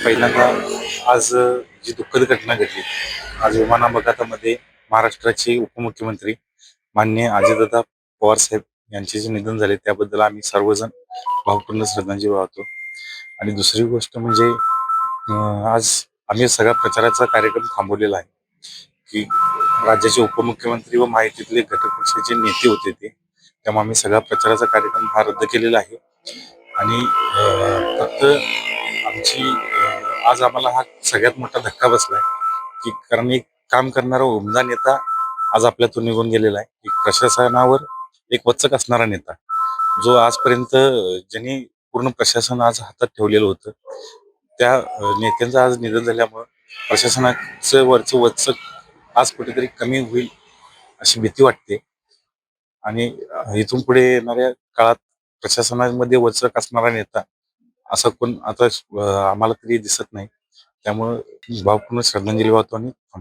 पहिल्यांदा आज जी दुःखद घटना घडली, आज विमान अपघातामध्ये महाराष्ट्राचे उपमुख्यमंत्री माननीय अजितदादा पवार साहेब यांचे जे निधन झाले त्याबद्दल आम्ही सर्वजण भावपूर्ण श्रद्धांजली वाहतो. आणि दुसरी गोष्ट म्हणजे आज आम्ही सगळा प्रचाराचा कार्यक्रम थांबवलेला आहे, की राज्याचे उपमुख्यमंत्री व महायुतीतले घटक पक्षाचे नेते होते त्यामुळे आम्ही सगळा प्रचाराचा कार्यक्रम हा रद्द केलेला आहे. आणि फक्त आमची आज आम्हाला हा सगळ्यात मोठा धक्का बसलाय, की कारण एक काम करणारा उमदा नेता आज आपल्यातून निघून गेलेला आहे. एक प्रशासनावर एक वचक असणारा नेता, जो आजपर्यंत ज्यांनी पूर्ण प्रशासन आज हातात ठेवलेलं होतं, त्या नेत्यांचं आज निधन झाल्यामुळं प्रशासनाचं वरचं वचक आज कुठेतरी कमी होईल अशी भीती वाटते. आणि इथून पुढे येणाऱ्या काळात प्रशासनामध्ये वचक असणारा नेता असं कोण आता आम्हाला तरी दिसत नाही. त्यामुळं भावपूर्ण श्रद्धांजली वाहतो आणि थांबतो.